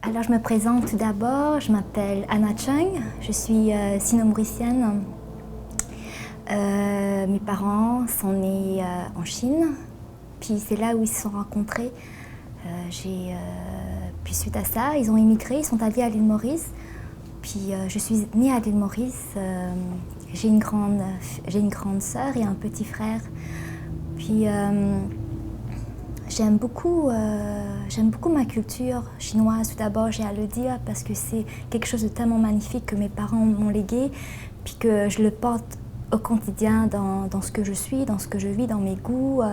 Alors je me présente tout d'abord, je m'appelle Anna Chung, je suis sino-mauricienne. Mes parents sont nés en Chine, puis c'est là où ils se sont rencontrés. Puis suite à ça, ils ont immigré, ils sont allés à l'île Maurice. Puis je suis née à l'île Maurice, j'ai une grande sœur et un petit frère. Puis j'aime beaucoup ma culture chinoise, tout d'abord, j'ai à le dire, parce que c'est quelque chose de tellement magnifique que mes parents m'ont légué, puis que je le porte au quotidien dans ce que je suis, dans ce que je vis, dans mes goûts,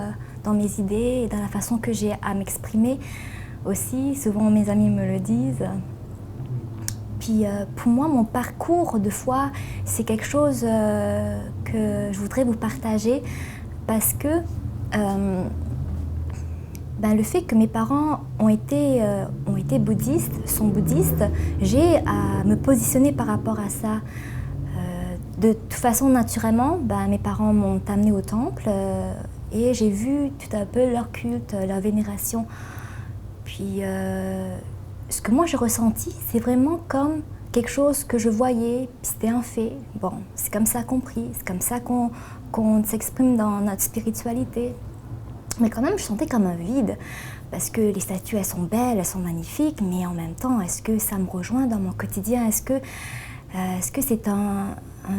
dans mes idées et dans la façon que j'ai à m'exprimer aussi. Souvent mes amis me le disent. Puis pour moi, mon parcours de foi, c'est quelque chose que je voudrais vous partager parce que le fait que mes parents ont été bouddhistes, sont bouddhistes, j'ai à me positionner par rapport à ça. De toute façon, naturellement, mes parents m'ont amenée au temple et j'ai vu tout un peu leur culte, leur vénération. Puis ce que moi j'ai ressenti, c'est vraiment comme quelque chose que je voyais, puis c'était un fait. Bon, c'est comme ça compris, c'est comme ça qu'on s'exprime dans notre spiritualité. Mais quand même, je sentais comme un vide, parce que les statues, elles sont belles, elles sont magnifiques, mais en même temps, est-ce que ça me rejoint dans mon quotidien? Est-ce que c'est un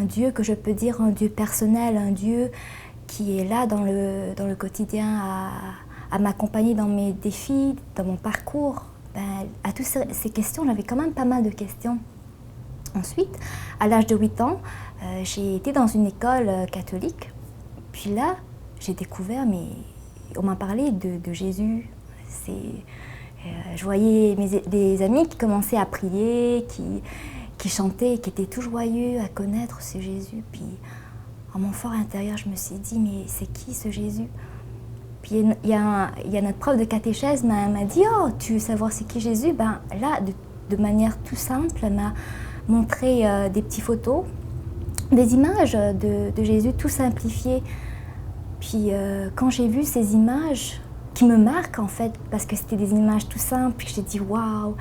Dieu que je peux dire, un Dieu personnel, un Dieu qui est là dans le quotidien à m'accompagner dans mes défis, dans mon parcours? À toutes ces questions, j'avais quand même pas mal de questions. Ensuite, à l'âge de 8 ans, j'ai été dans une école catholique. Puis là, j'ai découvert, on m'a parlé de Jésus. Je voyais des amis qui commençaient à prier, qui chantaient, qui étaient tout joyeux à connaître ce Jésus. Puis, en mon fort intérieur, je me suis dit, mais c'est qui ce Jésus? Puis il y a notre prof de catéchèse m'a dit, oh, tu veux savoir c'est qui Jésus? Là, de manière tout simple, elle m'a montré des petites photos, des images de Jésus tout simplifiées. Puis quand j'ai vu ces images, qui me marquent en fait, parce que c'était des images tout simples, puis j'ai dit waouh.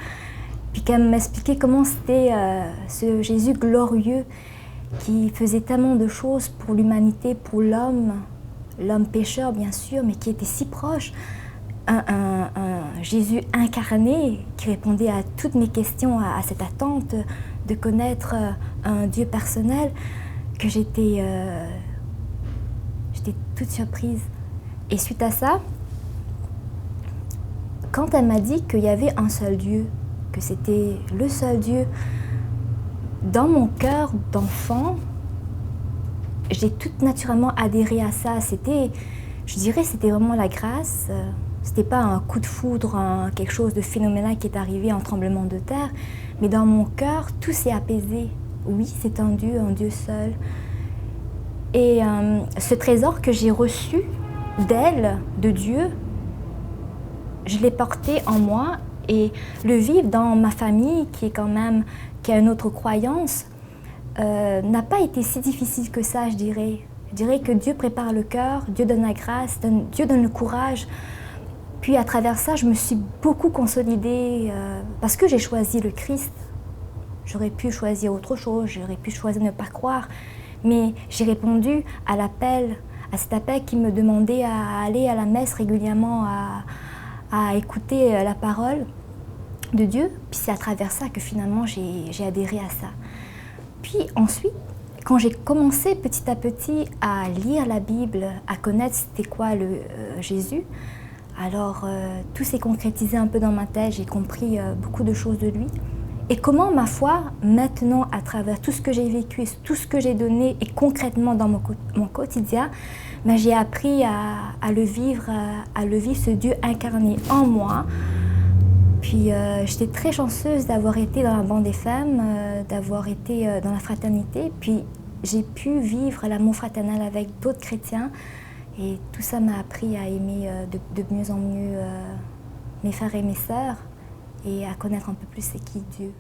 Puis qu'elle m'expliquait comment c'était ce Jésus glorieux qui faisait tellement de choses pour l'humanité, pour l'homme pécheur bien sûr, mais qui était si proche. Un Jésus incarné qui répondait à toutes mes questions, à cette attente de connaître un Dieu personnel, que j'étais toute surprise. Et suite à ça, quand elle m'a dit qu'il y avait un seul Dieu, que c'était le seul Dieu, dans mon cœur d'enfant, j'ai tout naturellement adhéré à ça. Je dirais, c'était vraiment la grâce. C'était pas un coup de foudre, quelque chose de phénoménal qui est arrivé, un tremblement de terre. Mais dans mon cœur, tout s'est apaisé. Oui, c'est un Dieu seul. Et ce trésor que j'ai reçu d'elle, de Dieu, je l'ai porté en moi et le vivre dans ma famille qui a une autre croyance n'a pas été si difficile que ça, je dirais. Je dirais que Dieu prépare le cœur, Dieu donne la grâce, Dieu donne le courage. Puis à travers ça, je me suis beaucoup consolidée parce que j'ai choisi le Christ. J'aurais pu choisir autre chose, j'aurais pu choisir de ne pas croire. Mais j'ai répondu à cet appel qui me demandait à aller à la messe régulièrement, à écouter la parole de Dieu. Puis c'est à travers ça que finalement j'ai adhéré à ça. Puis ensuite, quand j'ai commencé petit à petit à lire la Bible, à connaître c'était quoi Jésus, alors tout s'est concrétisé un peu dans ma tête, j'ai compris beaucoup de choses de lui. Et comment ma foi, maintenant, à travers tout ce que j'ai vécu, tout ce que j'ai donné, et concrètement dans mon quotidien, j'ai appris à le vivre, ce Dieu incarné en moi. Puis j'étais très chanceuse d'avoir été dans la bande des femmes, d'avoir été dans la fraternité. Puis j'ai pu vivre l'amour fraternel avec d'autres chrétiens. Et tout ça m'a appris à aimer de mieux en mieux mes frères et mes sœurs et à connaître un peu plus c'est qui Dieu.